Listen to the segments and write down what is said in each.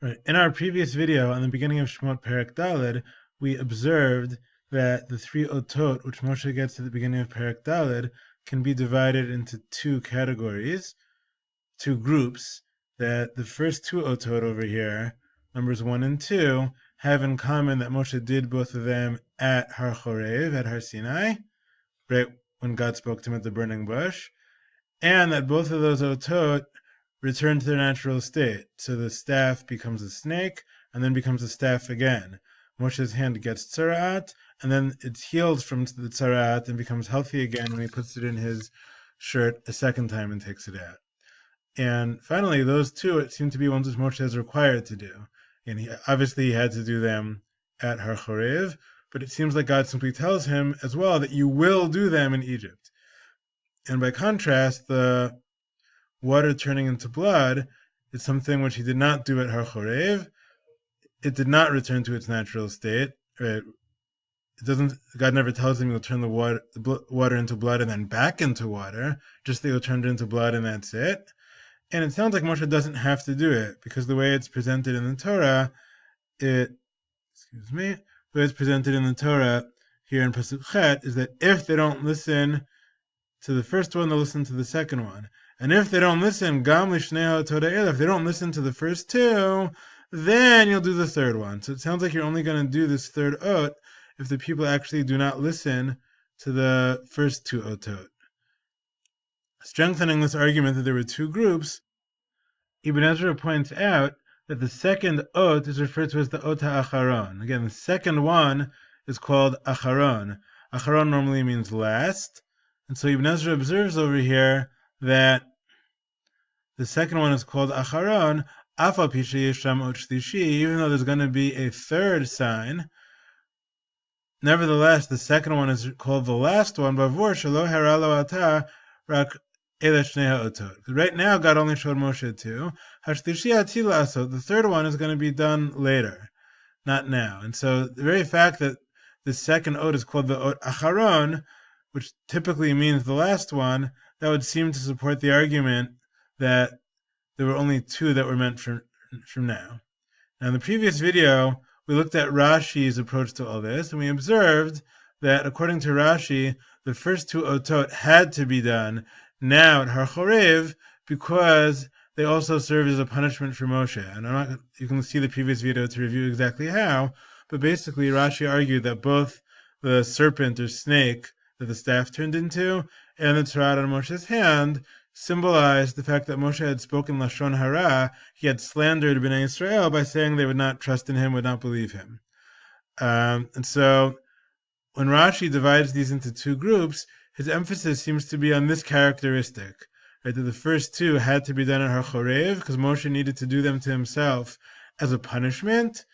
Right. In our previous video on the beginning of Shemot Perek Daled, we observed that the three otot which Moshe gets at the beginning of Perek Daled can be divided into two categories, two groups, that the first two otot over here, numbers 1 and 2, have in common that Moshe did both of them at Har Chorev, at Har Sinai, right when God spoke to him at the burning bush, and that both of those otot return to their natural state. So the staff becomes a snake, and then becomes a staff again. Moshe's hand gets tzaraat, and then it's healed from the tzaraat and becomes healthy again when he puts it in his shirt a second time and takes it out. And finally, those two seem to be ones which Moshe is required to do. And obviously he had to do them at Har Chorev, but it seems like God simply tells him as well that you will do them in Egypt. And by contrast, the water turning into blood is something which he did not do at Har Chorev. It did not return to its natural state. Right? It doesn't. God never tells him he'll turn the water into blood and then back into water. Just that he'll turn it into blood and that's it. And it sounds like Moshe doesn't have to do it because the way it's presented in the Torah, the way it's presented in the Torah here in Pasuk Chet is that if they don't listen to the first one, they'll listen to the second one. And if they don't listen, Gam Lishnei HaTorah, if they don't listen to the first two, then you'll do the third one. So it sounds like you're only going to do this third ot if the people actually do not listen to the first two otot. Strengthening this argument that there were two groups, Ibn Ezra points out that the second ot is referred to as the ot ha'acharon. Again, the second one is called acharon. Acharon normally means last. And so Ibn Ezra observes over here that the second one is called Acharon, Afal Pi Sheyesham Ot Shlishi, even though there's going to be a third sign. Nevertheless, the second one is called the last one, Bavur Shelo Haralo Ata Rak Ele Shnei Ha'otot. Right now, God only showed Moshe two. Hashlishi Atila Asot, the third one is going to be done later, not now. And so the very fact that the second ot is called the ot Acharon, which typically means the last one, that would seem to support the argument that there were only two that were meant from now. Now, in the previous video, we looked at Rashi's approach to all this, and we observed that, according to Rashi, the first two otot had to be done now at Har Chorev because they also serve as a punishment for Moshe. And you can see the previous video to review exactly how, but basically Rashi argued that both the serpent or snake that the staff turned into and the tzaraat on Moshe's hand symbolized the fact that Moshe had spoken Lashon Hara. He had slandered Bnei Israel by saying they would not trust in him, would not believe him. And so when Rashi divides these into two groups, his emphasis seems to be on this characteristic, right? That the first two had to be done at Har Chorev because Moshe needed to do them to himself as a punishment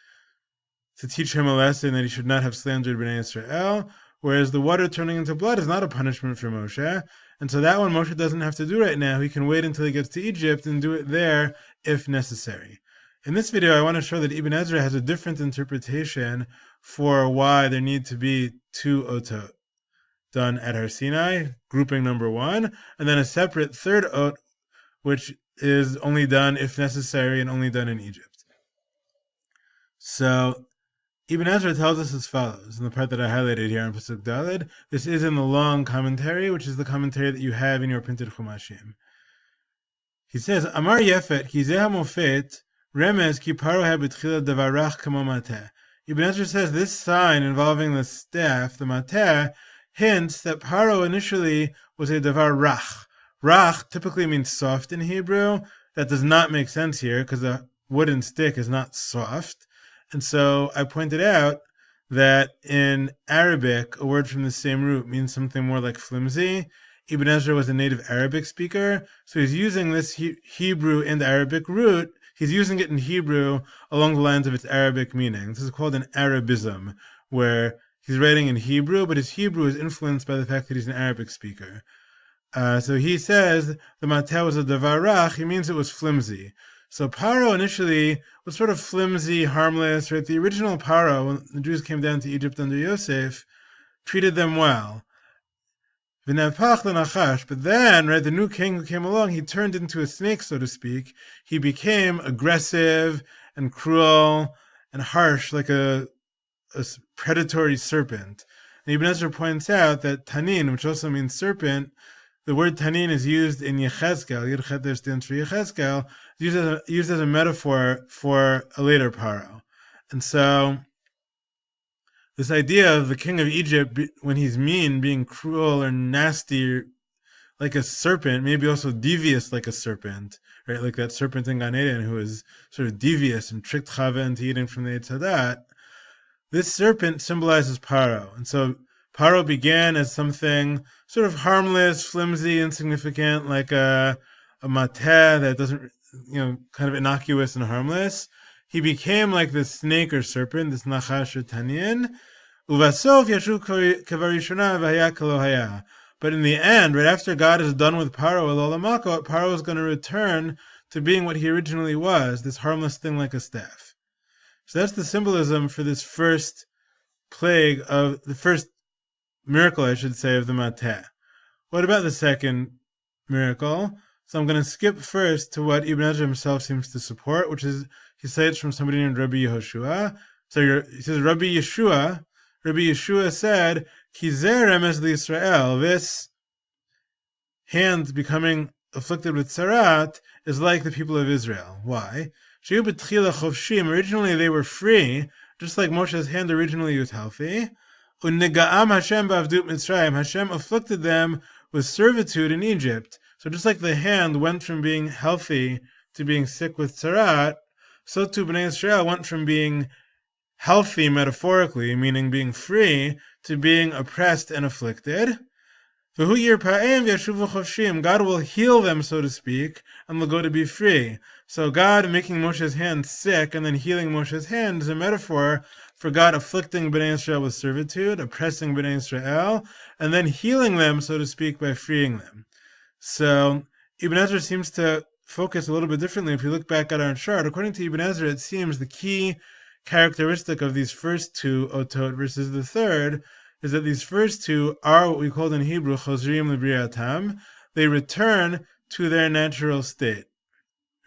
to teach him a lesson that he should not have slandered Bnei Israel, whereas the water turning into blood is not a punishment for Moshe. And so that one Moshe doesn't have to do right now. He can wait until he gets to Egypt and do it there if necessary. In this video, I want to show that Ibn Ezra has a different interpretation for why there need to be two otot done at Har Sinai, grouping number 1, and then a separate third ot, which is only done if necessary and only done in Egypt. So Ibn Ezra tells us as follows, in the part that I highlighted here in Pasuk Daled. This is in the long commentary, which is the commentary that you have in your printed Chumashim. He says, Amar Yefet, ki zeh hamofet, remez ki paro ha b'tchila davarach kamo mateh. Ibn Ezra says this sign involving the staff, the mateh, hints that paro initially was a davar rach. Rach typically means soft in Hebrew. That does not make sense here because a wooden stick is not soft. And so I pointed out that in Arabic, a word from the same root means something more like flimsy. Ibn Ezra was a native Arabic speaker, so he's using this Hebrew and Arabic root. He's using it in Hebrew along the lines of its Arabic meaning. This is called an Arabism, where he's writing in Hebrew, but his Hebrew is influenced by the fact that he's an Arabic speaker. So he says the mateh was a davar rach. He means it was flimsy. So Paro initially was sort of flimsy, harmless, right? The original Paro, when the Jews came down to Egypt under Yosef, treated them well. But then, right, the new king who came along, he turned into a snake, so to speak. He became aggressive and cruel and harsh, like a predatory serpent. And Ibn Ezra points out that tanin, which also means serpent, the word tanin is used in Yechezkel. Yud Chet there stands for Yechezkel, used as a metaphor for a later Paro. And so this idea of the king of Egypt, when he's mean, being cruel or nasty like a serpent, maybe also devious like a serpent, right? Like that serpent in Gan Eden who was sort of devious and tricked Chava into eating from the Eitz Hadat. This serpent symbolizes Paro. And so Paro began as something sort of harmless, flimsy, insignificant, like a mateh that doesn't, kind of innocuous and harmless. He became like this snake or serpent, this nachash or tanin. Uvasof yashu kavarishona v'haya kalohaya. But in the end, right after God is done with Paro, Paro is going to return to being what he originally was, this harmless thing like a staff. So that's the symbolism for this first plague of the first miracle, I should say, of the Mateh. What about the second miracle? So I'm going to skip first to what Ibn Ezra himself seems to support, which is, he cites from somebody named Rabbi Yehoshua. So he says, Rabbi Yeshua said, Kizer remes l'Yisrael, this hand becoming afflicted with tzarat is like the people of Israel. Why? Originally they were free, just like Moshe's hand originally was healthy. Hashem afflicted them with servitude in Egypt. So just like the hand went from being healthy to being sick with tzarat, so too Bnei Israel went from being healthy metaphorically, meaning being free, to being oppressed and afflicted. God will heal them, so to speak, and they'll go to be free. So God making Moshe's hand sick and then healing Moshe's hand is a metaphor for God afflicting Bnei Israel with servitude, oppressing Bnei Israel, and then healing them, so to speak, by freeing them. So Ibn Ezra seems to focus a little bit differently. If you look back at our chart, according to Ibn Ezra, it seems the key characteristic of these first two otot versus the third is that these first two are what we call in Hebrew chozrim l'briatam. They return to their natural state.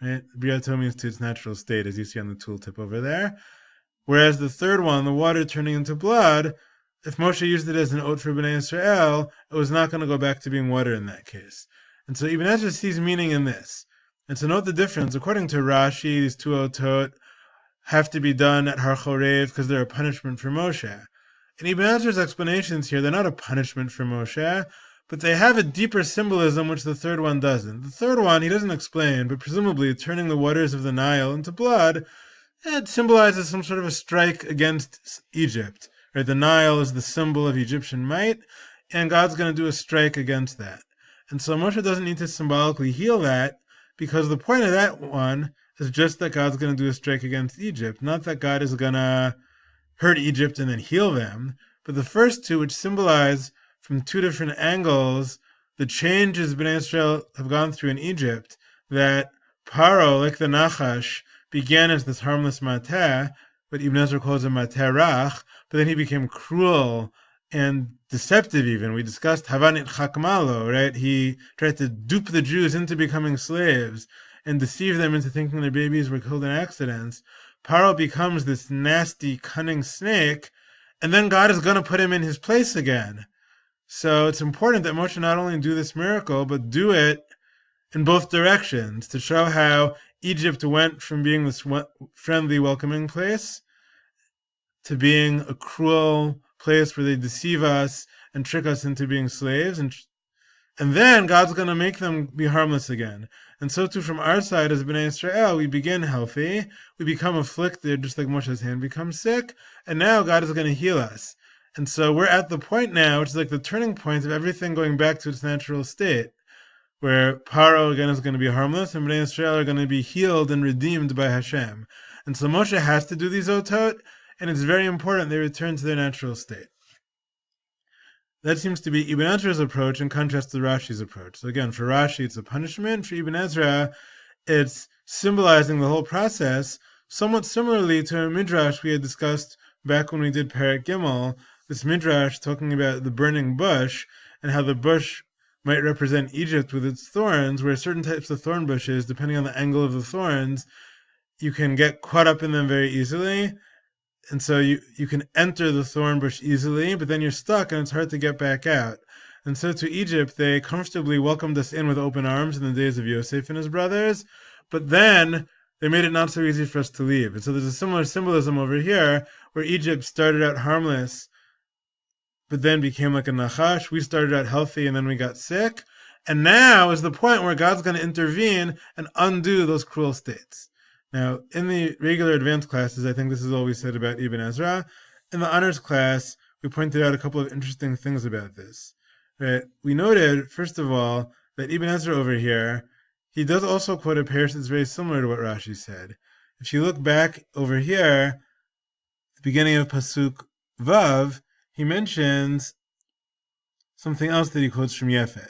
Right? Briatam means to its natural state, as you see on the tooltip over there. Whereas the third one, the water turning into blood, if Moshe used it as an oat for Bnei Israel, it was not going to go back to being water in that case. And so Ibn Ezra sees meaning in this. And to note the difference, according to Rashi, these two otot have to be done at Har Chorev because they're a punishment for Moshe. In Ibn Ezra's explanations here, they're not a punishment for Moshe, but they have a deeper symbolism which the third one doesn't. The third one, he doesn't explain, but presumably turning the waters of the Nile into blood, it symbolizes some sort of a strike against Egypt. Right? The Nile is the symbol of Egyptian might, and God's going to do a strike against that. And so Moshe doesn't need to symbolically heal that, because the point of that one is just that God's going to do a strike against Egypt, not that God is going to hurt Egypt and then heal them. But the first two, which symbolize from two different angles the changes Bnei Israel have gone through in Egypt, that Paro, like the Nachash, began as this harmless mateh, but Ibn Ezra calls him mateh rach, but then he became cruel and deceptive even. We discussed Havanit Chakmalo, right? He tried to dupe the Jews into becoming slaves and deceive them into thinking their babies were killed in accidents. Paro becomes this nasty, cunning snake, and then God is going to put him in his place again. So it's important that Moshe not only do this miracle, but do it in both directions to show how Egypt went from being this friendly, welcoming place to being a cruel place where they deceive us and trick us into being slaves. And then God's going to make them be harmless again. And so too from our side as Bnei Israel, we begin healthy, we become afflicted just like Moshe's hand becomes sick, and now God is going to heal us. And so we're at the point now, which is like the turning point of everything going back to its natural state, where Paro again is going to be harmless, and Bnei Israel are going to be healed and redeemed by Hashem. And so Moshe has to do these otot, and it's very important they return to their natural state. That seems to be Ibn Ezra's approach in contrast to Rashi's approach. So again, for Rashi, it's a punishment. For Ibn Ezra, it's symbolizing the whole process, somewhat similarly to a midrash we had discussed back when we did Perek Gimel, this midrash talking about the burning bush and how the bush might represent Egypt with its thorns, where certain types of thorn bushes, depending on the angle of the thorns, you can get caught up in them very easily. And so you can enter the thorn bush easily, but then you're stuck and it's hard to get back out. And so to Egypt, they comfortably welcomed us in with open arms in the days of Yosef and his brothers, but then they made it not so easy for us to leave. And so there's a similar symbolism over here, where Egypt started out harmless, but then became like a nachash. We started out healthy and then we got sick. And now is the point where God's going to intervene and undo those cruel states. Now, in the regular advanced classes, I think this is all we said about Ibn Ezra. In the honors class, we pointed out a couple of interesting things about this. Right? We noted, first of all, that Ibn Ezra over here, he does also quote a parish that's very similar to what Rashi said. If you look back over here, the beginning of Pasuk Vav, he mentions something else that he quotes from Yefet.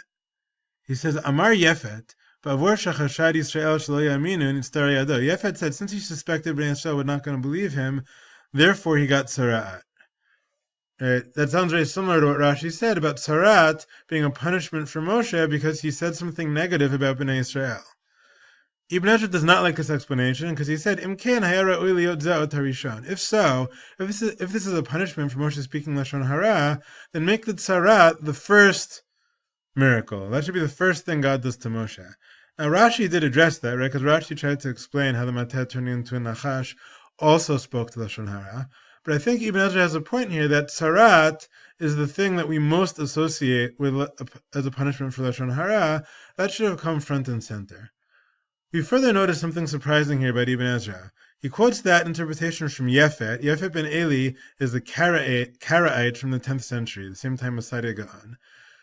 He says, Amar Yefet, Yefet said, since he suspected Bnei Yisrael were not going to believe him, therefore he got Sara'at. That sounds very similar to what Rashi said about Sara'at being a punishment for Moshe because he said something negative about Bnei Yisrael. Ibn Ezra does not like this explanation because he said, If so, if this is a punishment for Moshe speaking Lashon Hara, then make the Tzarat the first miracle. That should be the first thing God does to Moshe. Now Rashi did address that, right? Because Rashi tried to explain how the Mateh turning into a Nachash also spoke to Lashon Hara. But I think Ibn Ezra has a point here that Tzarat is the thing that we most associate with as a punishment for Lashon Hara. That should have come front and center. We further notice something surprising here about Ibn Ezra. He quotes that interpretation from Yefet. Yefet ben Eli is the Karaite from the 10th century, the same time as Sadia Gaon.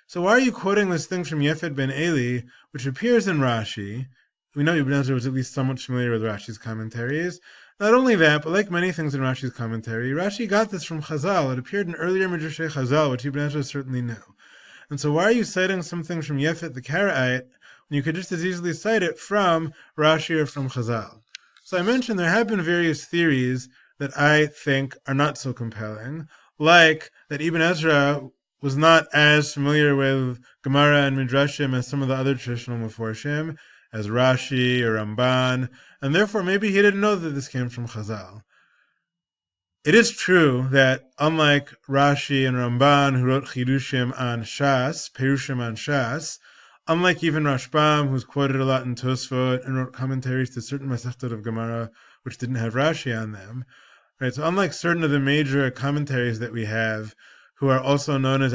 So why are you quoting this thing from Yefet ben Eli, which appears in Rashi? We know Ibn Ezra was at least somewhat familiar with Rashi's commentaries. Not only that, but like many things in Rashi's commentary, Rashi got this from Chazal. It appeared in earlier Midrashei Chazal, which Ibn Ezra certainly knew. And so why are you citing something from Yefet the Karaite when you could just as easily cite it from Rashi or from Chazal? So I mentioned there have been various theories that I think are not so compelling, like that Ibn Ezra was not as familiar with Gemara and Midrashim as some of the other traditional Meforshim, as Rashi or Ramban, and therefore maybe he didn't know that this came from Chazal. It is true that unlike Rashi and Ramban, who wrote Chidushim on Shas, Perushim on Shas, unlike even Rashbam, who's quoted a lot in Tosfot and wrote commentaries to certain Masechtot of Gemara which didn't have Rashi on them, right? So unlike certain of the major commentaries that we have, who are also known as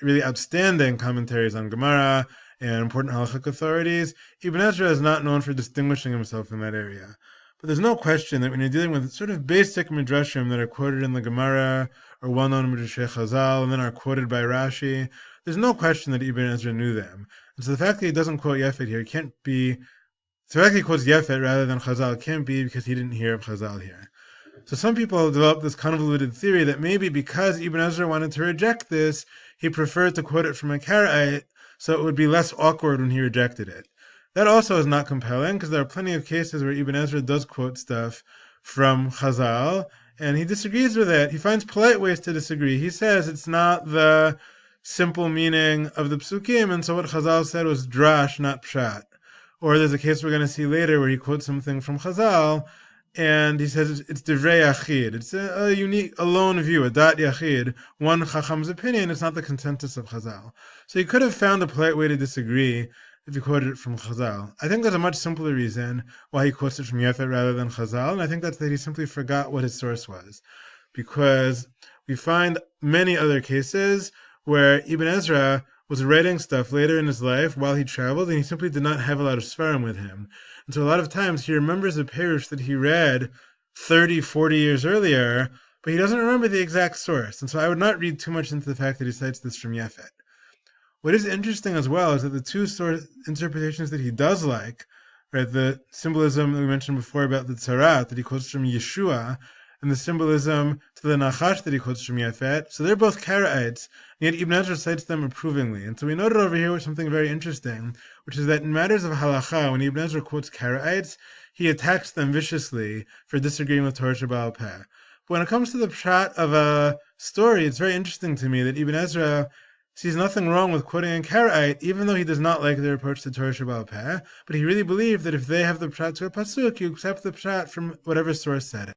really outstanding commentaries on Gemara and important halachic authorities, Ibn Ezra is not known for distinguishing himself in that area. But there's no question that when you're dealing with sort of basic midrashim that are quoted in the Gemara or well-known midrashei Chazal and then are quoted by Rashi, there's no question that Ibn Ezra knew them. And so the fact that he doesn't quote Yefet here can't be. The fact that he quotes Yefet rather than Chazal can't be because he didn't hear of Chazal here. So some people developed this convoluted theory that maybe because Ibn Ezra wanted to reject this, he preferred to quote it from a Karaite, so it would be less awkward when he rejected it. That also is not compelling, because there are plenty of cases where Ibn Ezra does quote stuff from Chazal, and he disagrees with it. He finds polite ways to disagree. He says it's not the simple meaning of the psukim, and so what Chazal said was drash, not pshat. Or there's a case we're going to see later where he quotes something from Chazal, and he says it's divrei yachid. It's a unique, a lone view, a dat yachid, one chacham's opinion. It's not the consensus of Chazal. So he could have found a polite way to disagree if he quoted it from Chazal. I think there's a much simpler reason why he quotes it from Yefet rather than Chazal, and I think that's that he simply forgot what his source was. Because we find many other cases where Ibn Ezra was writing stuff later in his life while he traveled, and he simply did not have a lot of Sfarim with him. And so a lot of times he remembers a Perush that he read 30, 40 years earlier, but he doesn't remember the exact source. And so I would not read too much into the fact that he cites this from Yefet. What is interesting as well is that the two interpretations that he does like, right, the symbolism that we mentioned before about the Tzarat that he quotes from Yeshua, and the symbolism to the Nachash that he quotes from Yefet, so they're both Karaites, and yet Ibn Ezra cites them approvingly. And so we noted over here with something very interesting, which is that in matters of halacha, when Ibn Ezra quotes Karaites, he attacks them viciously for disagreeing with Torah Shebaal Peh. But when it comes to the pshat of a story, it's very interesting to me that Ibn Ezra sees nothing wrong with quoting in Karaite, even though he does not like their approach to Torah Shabbal Peh, but he really believed that if they have the pshat to a pasuk, you accept the pshat from whatever source said it.